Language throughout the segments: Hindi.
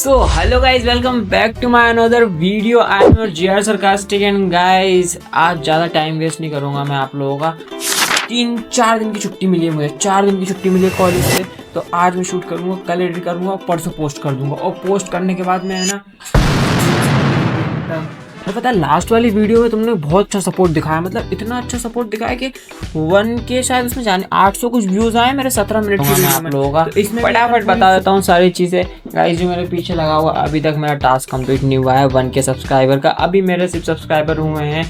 So hello guys, welcome back to my another video. I am your GR sarcastic and guys आज ज़्यादा टाइम वेस्ट नहीं करूँगा मैं आप लोगों का। 3-4 दिन की छुट्टी मिली है मुझे, 4 दिन की छुट्टी मिली है कॉलेज से। तो आज मैं शूट करूँगा, कल एडिट करूँगा, परसों पोस्ट कर दूँगा। और पोस्ट करने के बाद मैं तो पता है लास्ट वाली वीडियो में तुमने बहुत अच्छा सपोर्ट दिखाया, मतलब इतना अच्छा सपोर्ट दिखाया कि 1K शायद उसमें जाने 800 कुछ व्यूज आए मेरे 17 मिनट की वीडियो में लोगों का। तो इसमें फटाफट बता देता हूँ सारी चीज़ें। गाइस जो मेरे पीछे लगा हुआ, अभी तक मेरा टास्क कंप्लीट नहीं हुआ है 1K सब्सक्राइबर का। अभी मेरे सिर्फ सब्सक्राइबर हुए हैं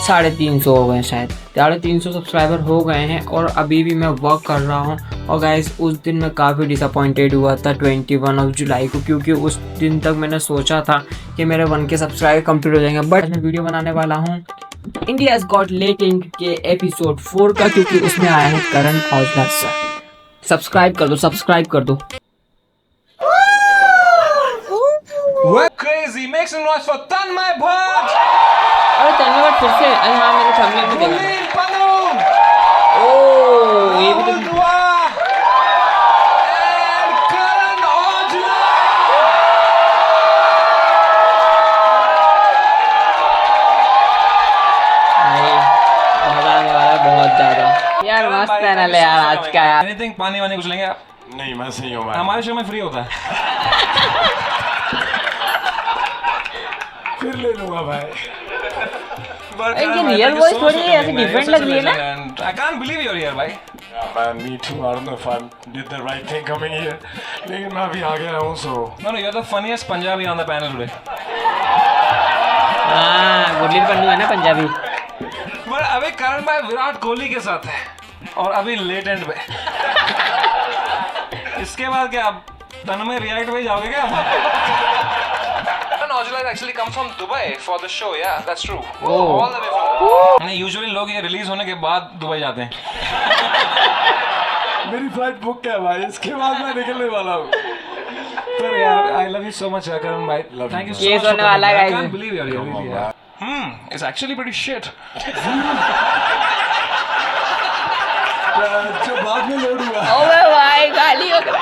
350 हो गए हैं, शायद 350 सब्सक्राइबर हो गए हैं। और अभी भी मैं वर्क कर रहा हूँ। और गाइस उस दिन मैं काफ़ी डिसअपॉइंटेड हुआ था 21 जुलाई को, क्योंकि उस दिन तक मैंने सोचा था कि मेरे 1K सब्सक्राइबर कंप्लीट हो जाएंगे। बट मैं वीडियो बनाने वाला हूँ इंडियाज़ गॉट लेटेंट के एपिसोड 4 का, क्योंकि उसमें आया है करण औजला सर। सब्सक्राइब कर दो, सब्सक्राइब कर दो। What crazy? Make some noise for Tanmay Bhatt! अरे धन्यवाद फिर से। अरे हाँ, मैंने थंबनेल में देखा। Gulin Pannu! ओह ये भी Rahul तो Dua! And Karan Aujla! भाई मजा आने वाला है बहुत ज्यादा यार। मस्त पैनल है यार आज का यार। Anything पानी वानी कुछ लेंगे आप? नहीं, मैं सही हूँ भाई। हमारे शो में फ्री होता है। फिर ले लूंगा भाई। इनकी रियल वॉइस थोड़ी ऐसी डिफरेंट लग रही है ना। I can't believe you're here, भाई। Yeah, man, me too. I don't know if I did the right thing coming here. लेकिन मैं अभी आ गया हूँ, so. No, you're the funniest Punjabi on the panel today. हाँ, गुरलीन पन्नू है ना पंजाबी। पर अभी करण भाई विराट कोहली के साथ है और अभी लेट एंड पे। इसके बाद क्या आप तन्मय रिएक्ट पे जाओगे क्या? Aujla actually come from Dubai for the show. Yeah, that's true. All the way from. नहीं, usually लोग ये रिलीज होने के बाद दुबई जाते हैं। मेरी फ्लाइट बुक है भाई, इसके बाद मैं निकलने वाला हूँ। पर यार, I love you so much, करण भाई. Thank you so much. Case होने वाला है I guys। can't believe you're here. Really, yeah. It's actually pretty shit. जो बाद में लोड हुआ। ओए भाई गाली हो गई।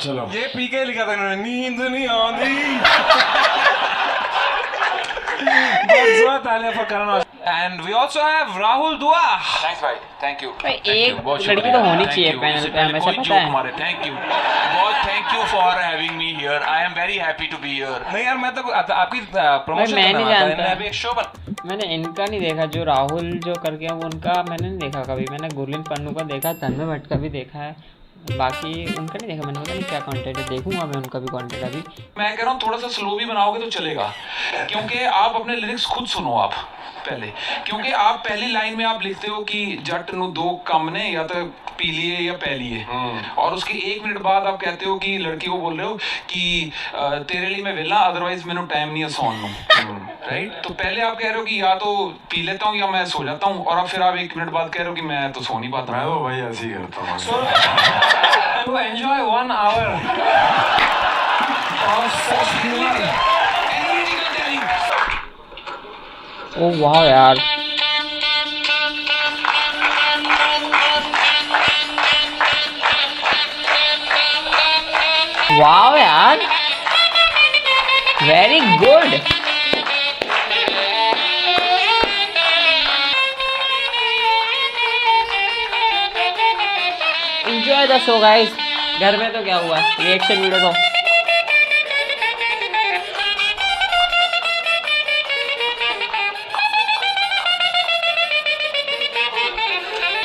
चलो। ये पी के लिखा था इन्होंने, नींद नहीं आती। बहुत जोर तालियां for Karan Aujla. And we also have Rahul Dua. Thanks भाई, thank you. भाई Thank एक you, बहुत लड़की शुक्रिया। तो होनी Thank चाहिए you. पैनल इससे पे, पहले हमेशा कोई पता joke है। हमारे, thank you. बहुत thank you for having me here. I am very happy to be here. नहीं यार, मैं तो आपकी प्रमोशन मैं नहीं जानता। मैंने अभी एक शो बना। मैंने इनका नहीं देखा, जो राहुल जो कर गया वो उनका मैंने नहीं देखा कभी। मैंने गुरलीन पन्नू का देखा, तन्मय भट्ट का भी देखा है, बाकी उनका नहीं देखा। मैंने पता नहीं क्या कंटेंट है, देखूंगा मैं उनका भी कंटेंट अभी। मैं कह रहा हूँ थोड़ा सा स्लो भी बनाओगे तो चलेगा, क्योंकि आप अपने लिरिक्स खुद सुनो आप पहले, क्योंकि आप पहली लाइन में आप लिखते हो कि जट नु दो कम ने या तो पी लिए या पै लिए, और उसके 1 मिनट बाद आप कहते हो कि लड़की को बोल रहे हो कि तेरे लिए मैं वेला अदरवाइज मैंने टाइम नहीं है सोन लूं, राइट? तो पहले आप कह रहे हो कि या तो पी लेता हूँ या मैं सो जाता हूँ, और अब फिर आप 1 मिनट बाद कह रहे हो कि मैं तो सो नहीं पाता। मैं तो भाई ऐसे ही करता हूँ। So enjoy 1 hour of such humor. ओ वाह यार, वाह यार, very good. Enjoy the show guys. घर में तो क्या हुआ, रिएक्शन वीडियो तो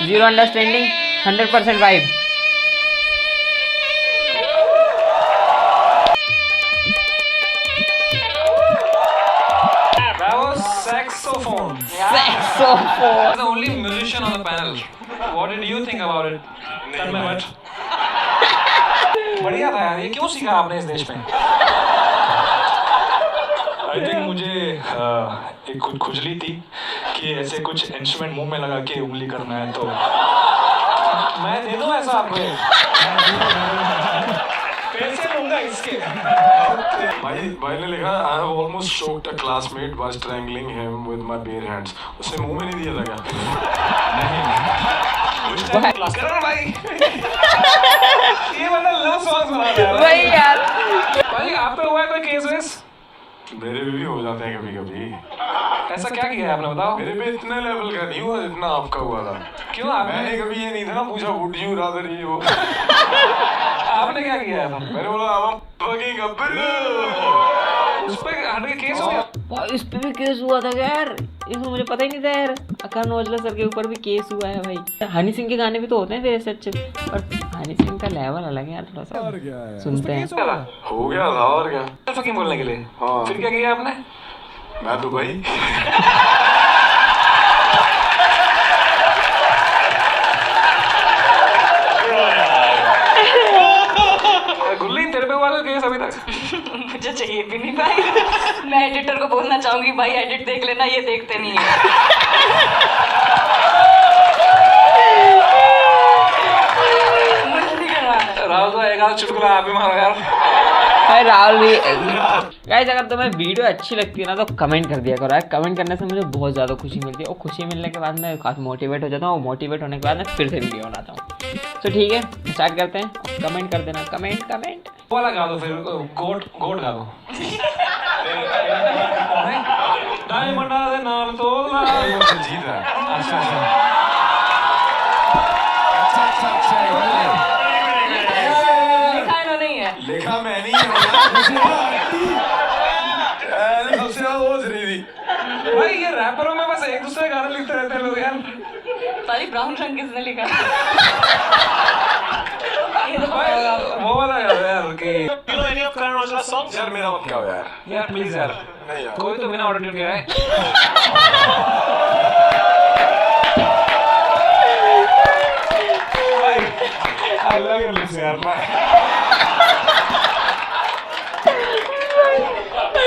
zero understanding 100% vibe. That was saxophone. Saxophone. The only musician on the panel. What did you think about it? तन्मय भट्ट। बढ़िया था यार, ये क्यों सीखा आपने इस देश में? I think मुझे एक खुद खुजली थी कि ऐसे कुछ इंस्ट्रूमेंट मुंह में लगा के उंगली करना है, तो मैं दे दूं ऐसा आपको? पैसे लूंगा इसके। भाई ने लिखा I have almost choked a classmate by strangling him with my bare hands. उसे मुंह में नहीं दिया था क्या? नहीं। करण भाई ये बंदा लव सॉन्ग बना रहा है भाई यार भाई। आप पे हुआ है कोई केस वेस? मेरे भी हो जाते हैं कभी कभी। ऐसा क्या किया है आपने, बताओ। मेरे पे इतने लेवल का नहीं हुआ जितना आपका हुआ था। क्यों आपने मैंने कभी ये नहीं था ना पूछा वुड यू रादर ये वो। आपने क्या किया है? मैंने बोला हम फकिंग अब्बू। उस पे हटके केस हो गया? भाई इस पे भी केस हुआ था क्या यार? इसमें मुझे पता ही नहीं था यार। करण औजला सर के ऊपर भी केस हुआ है भाई। हनी सिंह के गाने भी तो होते हैं फिर ऐसे अच्छे, और हनी सिंह का लेवल अलग है यार थोड़ा सा। सुनते हैं। हो गया था और क्या। फकिंग बोलने के लिए। हाँ। फिर क्या किया आपने? मैं तो भाई गुल्ली तेरे पे हुआ था केस अभी तक? मुझे चाहिए भी नहीं भाई। मैं एडिटर को बोलना चाहूंगी भाई एडिट देख लेना, ये देखते नहीं है। मुझे नहीं करना है। राहुल तो एक आध चुटकुला आप भी मारो यार। भाई राहुल भी गाइस, अगर तुम्हें वीडियो अच्छी लगती है ना तो कमेंट कर दिया करो यार। कमेंट करने से मुझे बहुत ज़्यादा खुशी मिलती है, और खुशी मिलने के बाद मैं काफ़ी मोटिवेट हो जाता हूँ, और मोटिवेट होने के बाद मैं फिर से वीडियो बनाता हूँ। तो ठीक है, स्टार्ट करते हैं। कमेंट कर देना, कमेंट। वो वाला गा दो फिर, गोट गा दो। डायमंड आ दे नाल तोला। जीत रहा है। अच्छा लिखा इन्होंने ही है। लिखा मैं नहीं है। सबसे ज्यादा वो जरी थी। भाई ये रैपरों में बस एक दूसरे गाने लिखते रहते हैं लोग यार। सारी ब्राउन रंग किसने लिखा? ये तो भाई वो वाला याद है यार कि यार मेरा मत क्या हो यार। यार प्लीज यार, नहीं यार। कोई तो बिना ऑडियो ट्यून के है। आई लव योर लिप्स यार।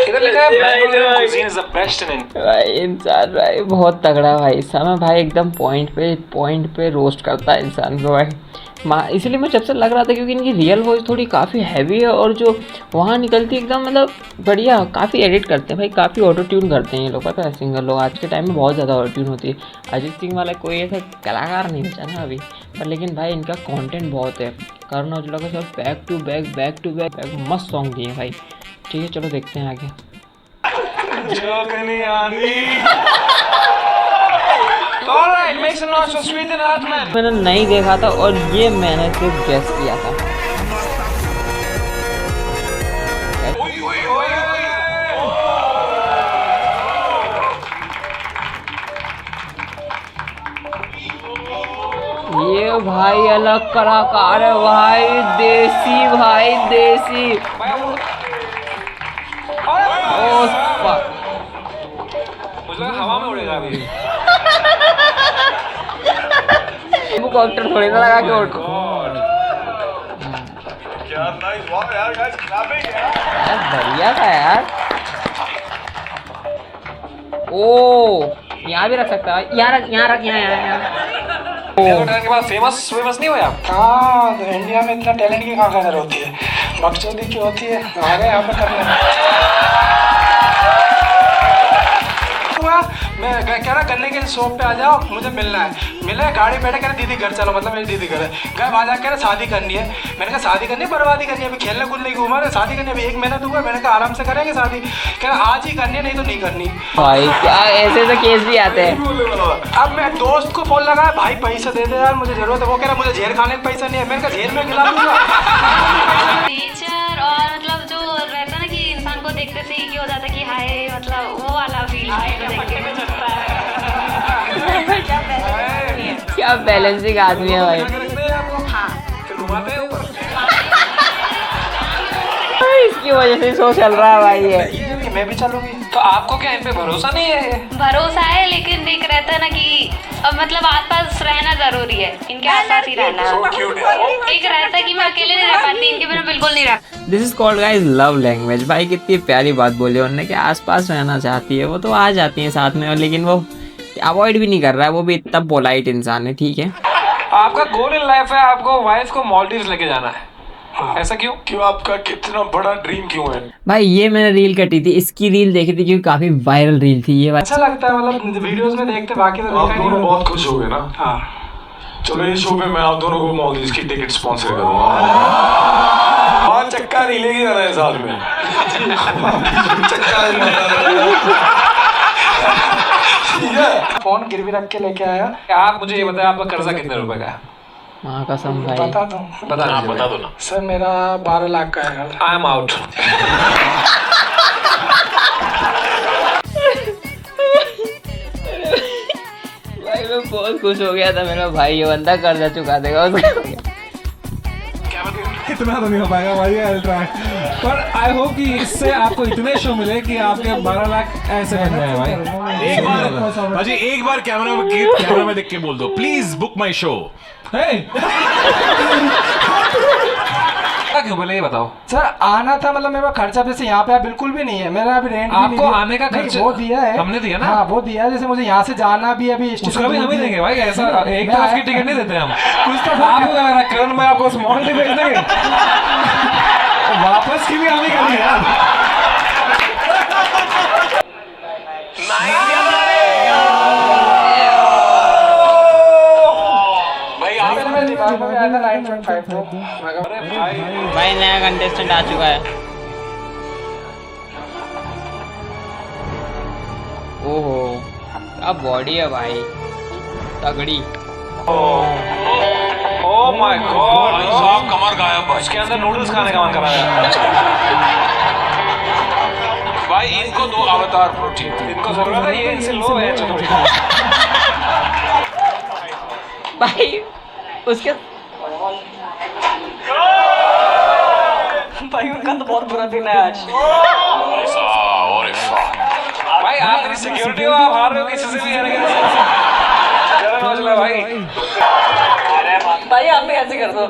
इधर लिखा है Bangalore cuisine is the best in India। भाई इंसान भाई बहुत तगड़ा भाई। समय भाई एकदम पॉइंट पे रोस्ट करता है इंसान को भाई। इसलिए मैं जब से लग रहा था, क्योंकि इनकी रियल वॉइस थोड़ी काफ़ी हैवी है, और जो वहाँ निकलती है एकदम मतलब बढ़िया। काफ़ी एडिट करते हैं भाई, काफ़ी ऑटो ट्यून करते हैं ये लोग, पता है सिंगर लोग आज के टाइम में बहुत ज़्यादा ऑटो ट्यून होती है। अरिजीत सिंह वाला कोई ऐसा कलाकार नहीं बचा ना अभी, पर लेकिन भाई इनका कंटेंट बहुत है। करण औजला का सब बैक टू बैक मस्त सॉन्ग दिए भाई। ठीक है चलो देखते हैं आगे। Alright, make some noise for Sweet and Hot Man। मैंने नहीं देखा था, और ये मैंने सिर्फ गेस किया था। ये भाई अलग कलाकार है भाई, देसी भाई देसी। ओ fuck। मुझे लगा हवा में उड़ेगा अभी। हेलीकॉप्टर थोड़ी ना लगा के उड़। क्या नाइस वाह यार गाइस क्लैपिंग यार बढ़िया था यार। ओ यहाँ भी रख सकता है, यहाँ रख के बाद फेमस नहीं हुए आप? हाँ तो इंडिया में इतना टैलेंट की कहाँ कदर होती है, बकचोदी की होती है। आ गए यहाँ पे करने। मैं कह रहा गन्ने के शॉप पे आ जाओ, मुझे मिलना है। मिले गाड़ी बैठे, कह रहे दीदी घर चलो, मतलब मेरी दीदी घर है। घर बाजार कह रहे शादी करनी है। मैंने कहा शादी करनी है, बर्बादी करनी है, अभी खेलने कूदने की उम्र है, शादी करनी है अभी 1 महीना तो हुआ। मैंने कहा आराम से करेंगे शादी। कह रहा आज ही करनी है, नहीं तो नहीं करनी। भाई क्या ऐसे तो केस भी आते हैं। अब मैं दोस्त को फोन लगाया, भाई पैसे दे दे यार मुझे जरूरत है। वो कह रहा मुझे झेल खाने का पैसा नहीं है। मैंने कहा झेल में खिला दूंगा। नेचर और मतलब जो रहता है ना कि इंसान को देखते से ही हो जाता है कि हाय, मतलब वो वाला फील क्या बैलेंसिंग आदमी है भाई। इसकी वजह से शो चल रहा है भाई ये। मैं भी चलूंगी। तो आपको क्या इन पे भरोसा नहीं है? भरोसा है, लेकिन एक रहता है ना कि अब मतलब आसपास रहना जरूरी है, इनके आसपास ही रहना है। एक रहता है कि मैं अकेले नहीं रह पाती, इनके बिना बिल्कुल नहीं रह। This is called guys love language. भाई कितनी प्यारी बात बोली उन्होंने कि आसपास रहना चाहती है, वो तो आ जाती है साथ में, और लेकिन वो अवॉइड भी नहीं कर रहा है। वो भी इतना पोलाइट इंसान है। ठीक है, आपका गोल इन लाइफ है आपको वाइफ को मालदीव्स लेके जाना है। ऐसा क्यों? क्यों आपका कितना बड़ा ड्रीम क्यों है? भाई ये मैंने रील कटी थी, इसकी रील देखी थी क्योंकि काफी वायरल रील थी ये। अच्छा लगता है, मतलब वीडियोस में देखते, बाकी तो आप दोनों बहुत खुश हो गए ना? हाँ चलो इस शो पे मैं आप दोनों को मॉडल्स की टिकट स्पॉन्सर करूंगा। 5 चक्का नहीं लेगी ना नए साल में। फोन गिरवी रख के लेके आया। आप मुझे ये बताएं आपका कर्जा कितने रुपए का है? माँ कसम भाई। बता दो बता दो ना। सर मेरा 12 लाख का है। I am out. भाई मैं बहुत खुश हो गया था, मेरा भाई ये बंदा कर्जा चुका देगा उसका। इतना तो नहीं हो पाएगा भाई अल्ट्रा, पर आई होप कि इससे आपको इतने शो मिले कि आपके 12 लाख ऐसे बन जाए भाई। एक बार कैमरा में देख के बोल दो, प्लीज बुक माई शो। क्यों बोले ये बताओ। सर आना था, मतलब मेरा खर्चा जैसे यहाँ पे बिल्कुल भी नहीं है, मेरा अभी रेंट आपको आने का खर्चा वो दिया है, हमने दिया ना। हाँ वो दिया है, जैसे मुझे यहाँ से जाना भी अभी उसका भी हम ही देंगे भाई, ऐसा एक तरफ की टिकट नहीं देते हम। कुछ तो आपको लग रहा है करण भाई आपको स्मॉल टिकट भेज देंगे, वापस की भी हम ही करेंगे यार। भाई नया कंटेस्टेंट आ चुका है। ओहो क्या बॉडी है भाई, तगड़ी। ओह माय गॉड, साहब कमर गायब है, इसके अंदर नूडल्स खाने का मन कर रहा है। भाई इनको दो अवतार प्रोटीन, इनको जरूरत है, ये इनसे लो है। चलो भाई उसके भाई उनका तो बहुत बुरा दिन है आज। भाई आप मेरी सिक्योरिटी हो, आप हार रहे हो किसी से भी हारेंगे। चलो भाई भाई आप भी ऐसे कर दो।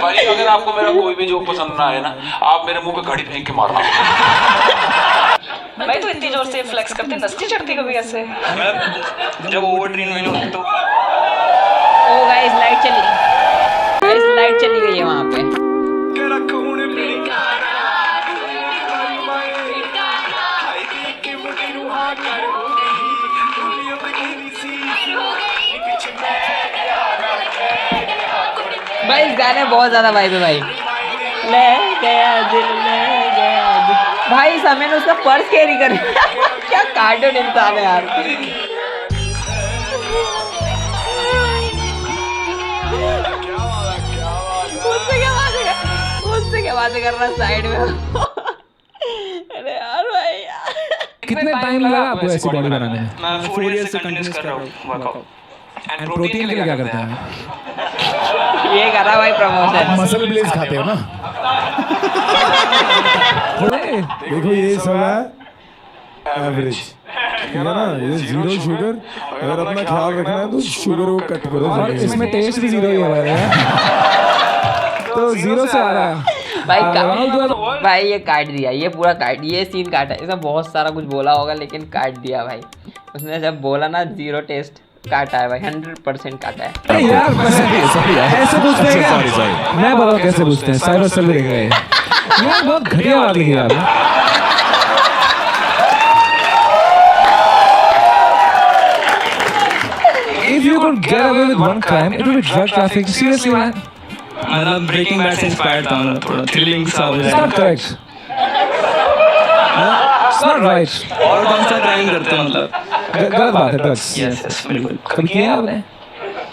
भाई अगर आपको मेरा कोई भी जोक पसंद ना आए ना, आप मेरे मुंह पे घड़ी फेंक के मारना। भाई तो इतनी जोर से फ्लेक्स करते नस्ती चढ़ती कभी ऐसे। जब ओवर ट्रेन में होती तो ओ गाइस लाइट चली गई है वहाँ पे। भाई इस गाने बहुत ज्यादा वाइब है भाई। ले गया दिल ले गया दिल। भाई समय ने उसका पर्स कैरी कर क्या कार्टून इंसान है यार। उससे क्या बातें कर रहा साइड में। अरे यार भाई यार। कितने टाइम लगा आपको ऐसी बॉडी बनाने में? मैं 4 इयर्स से कंटिन्यूस कर रहा हूँ वर्कआउट। एंड प्रोटीन के लिए क्या करते हैं? ये कर रहा भाई प्रमोशन। मसल ब्लेज खाते हो ना? देखो ये सब है एवरेज, ठीक है ना, ये 0 शुगर। अगर अपना ख्याल रखना है तो शुगर को कट करो। और इसमें टेस्ट भी 0 ही है हमारे, तो 0 से आ रहा है भाई। ये काट दिया, ये पूरा काट, ये सीन काटा। इसमें बहुत सारा कुछ बोला होगा लेकिन काट दिया भाई उसने। जब बोला ना 0 टेस्ट, काटा है भाई, 100% काटा है। यार ऐसे पूछते हैं क्या? मैं बताऊँ कैसे पूछते हैं, साइबर सेल देख रहे हैं यार, बहुत घटिया बात लिखी यार। If you could get away with one crime, it would be drug trafficking. Seriously man. मतलब ब्रेकिंग बैड से इंस्पायर्ड था मैं, थोड़ा थ्रिलिंग सा हो जाए। It's not correct. It's not right. और कौन सा क्राइम करते हैं मतलब? गलत बात है ड्रग्स। यस बिल्कुल। कभी किया है आपने?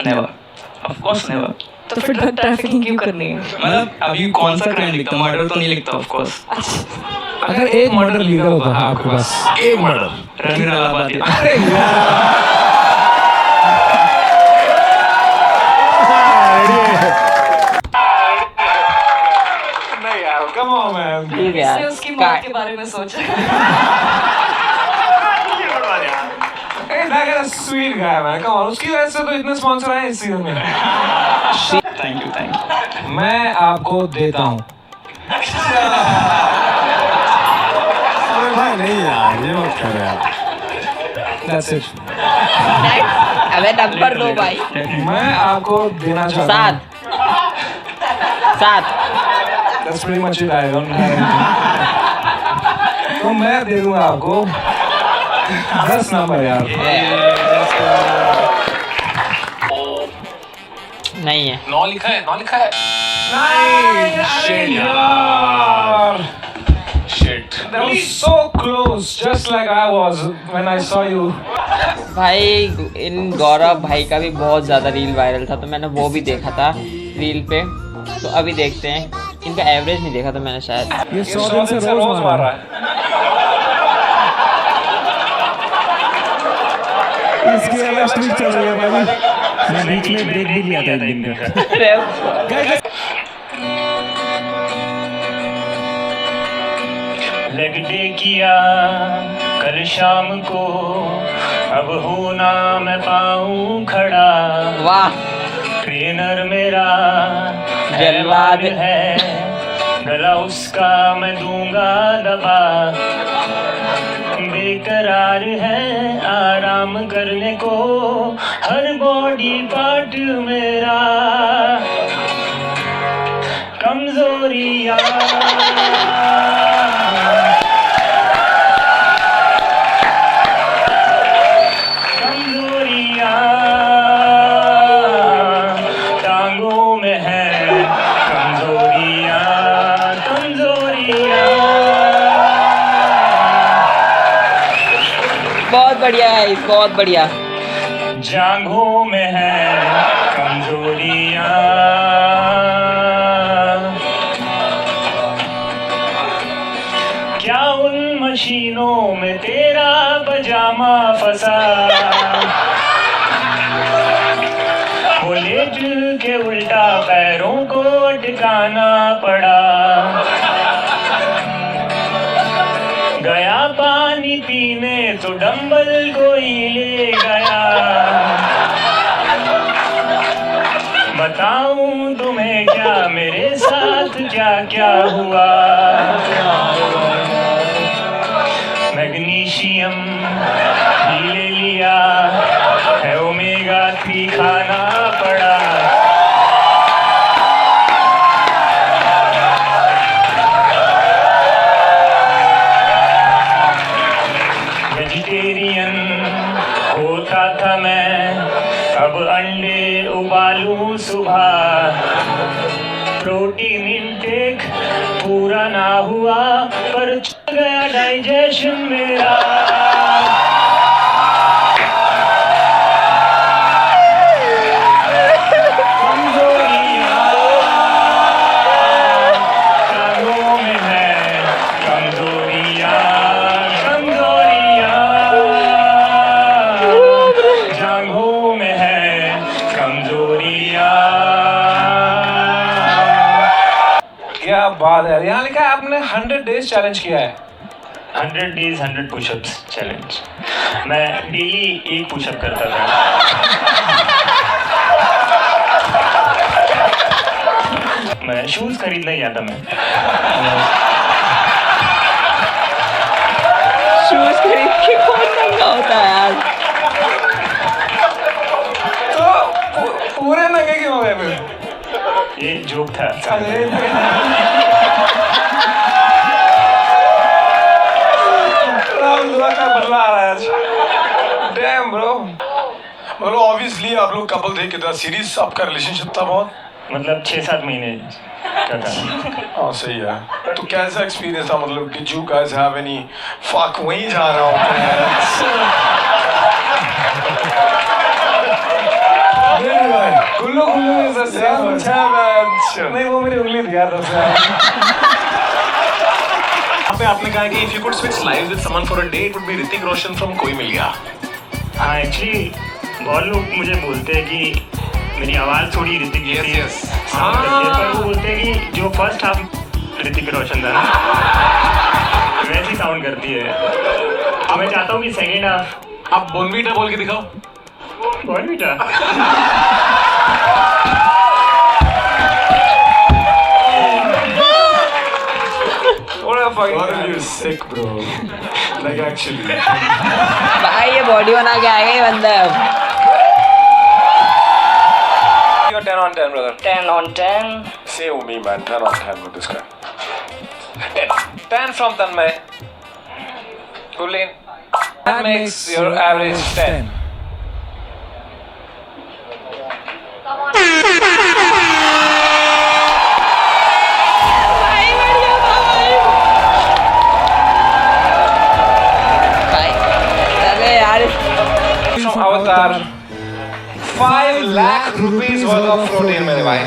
Never, of course never. तो फिर ड्रग ट्रैफिकिंग क्यों करनी है? मतलब अभी कौन सा क्राइम लिखता हूँ? मर्डर तो नहीं लिखता ऑफ कोर्स। अगर एक मर्डर लीगल होता है आपके पास, एक मर्डर रणवीर अलाहाबादी। अरे यार नहीं यार, कम ऑन मैन। ठीक है इससे उसकी मौत के बारे में सोच रहा है। Sweet guy man, come on, उसकी वजह से तो इतने स्पॉन्सर आए इस सीजन में। Thank you. मैं आपको देता हूँ। भाई नहीं यार, ये मत कर यार। That's it. अबे नंबर 2 भाई। मैं आपको देना चाहता हूँ 7। That's pretty much it. I don't have anything. तो मैं दे दूँगा आपको 10 नंबर यार। नहीं है। 9 लिखा है, 9 लिखा है। Shit. That was so close, just like I was when I saw you. भाई इन गौरव भाई का भी बहुत ज़्यादा रील वायरल था, तो मैंने वो भी देखा था रील पे। तो अभी देखते हैं, इनका एवरेज नहीं देखा था मैंने शायद। ये 100 दिन से रोज मार रहा है। इसकी अलग स्ट्रीक चल रही है भाई। मैं बीच में ब्रेक भी लिया था एक दिन का। लेग डे किया कल शाम को, अब हूँ ना मैं पाऊँ खड़ा। वाह, ट्रेनर मेरा जलवाद है, गला उसका मैं दूंगा दबा। बेकरार है आराम करने को हर बॉडी पार्ट मेरा, कमजोरियाँ टांगों में है, कमजोरियाँ कमजोरियाँ। बहुत बढ़िया है, बहुत बढ़िया। जांघों में है कमजोरियाँ, क्या उन मशीनों में तेरा पजामा फंसा, वो लेट के उल्टा पैरों को अटकाना पड़ा। गया पानी पीने तो डंबल कोई ले गया, बताऊं तुम्हें क्या मेरे साथ क्या क्या हुआ। मैग्नीशियम भी ले लिया है, ओमेगा 3 खाना पड़ा। वेजिटेरियन होता था मैं, अब अंडे उबालूं सुबह। प्रोटीन इंटेक पूरा ना हुआ, पर चल गया डाइजेशन मेरा। टांगों में है कमजोरियाँ कमजोरियाँ, जांघों में है कमजोरियाँ। क्या बात है, यहाँ लिखा है आपने 100 डेज चैलेंज किया है। 100 डेज 100 पुशअप्स चैलेंज। मैं डेली एक पुशअप करता था। मैं शूज खरीदने गया था। मैं शूज खरीद के कौन महंगा होता है यार। तो पूरे नंगे क्यों हो गए फिर? ये जोक था। बदला आ रहा है आज। Damn bro। मतलब ऑब्वियसली आप लोग कपल थे, कितना सीरियस आपका रिलेशनशिप था? बहुत मतलब 6-7 महीने का था। हाँ सही है। तो कैसा एक्सपीरियंस था, मतलब did you guys have any fuck? वहीं जा रहा हूँ गुल्लू गुल्लू नहीं, वो मेरी उंगली दिया था। आपने कहा कि if you could switch lives with someone for a day, it would be Hrithik Roshan from कोई मिल गया। हाँ एक्चुअली बहुत लोग मुझे बोलते हैं कि मेरी आवाज़ थोड़ी ऋतिक जैसी है, पर वो बोलते हैं कि जो फर्स्ट हाफ ऋतिक रोशन था ना वैसी साउंड करती है। अब मैं चाहता हूँ कि सेकेंड हाफ आप बोनवीटा बोल के दिखाओ। Bournvita sick bro, like actually। भाई ये बॉडी बना के आएगा ये बंदा। You're 10 on 10 brother। 10 on 10। Same with me man, 10 on 10 with this guy। 10 from Tanmay। Kulin, that makes your average 10। अवतार 5 lakh rupees worth of protein मेरे भाई।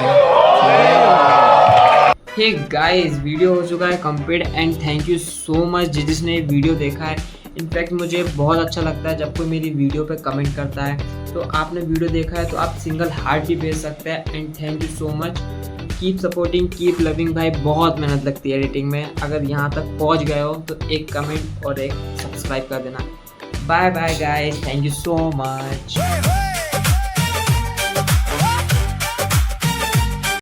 हे गाइस, वीडियो हो चुका है complete and thank you so much जिसने वीडियो देखा है। इनफैक्ट मुझे बहुत अच्छा लगता है जब कोई मेरी वीडियो पे कमेंट करता है। तो आपने वीडियो देखा है तो आप सिंगल हार्ट भी भेज सकते हैं and thank you so much. Keep supporting, keep loving भाई। बहुत मेहनत लगती है एडिटिंग में। अगर यहाँ तक पहुँच गए हो तो एक कमेंट और एक सब्सक्राइब कर देना। Bye bye guys, thank you so much.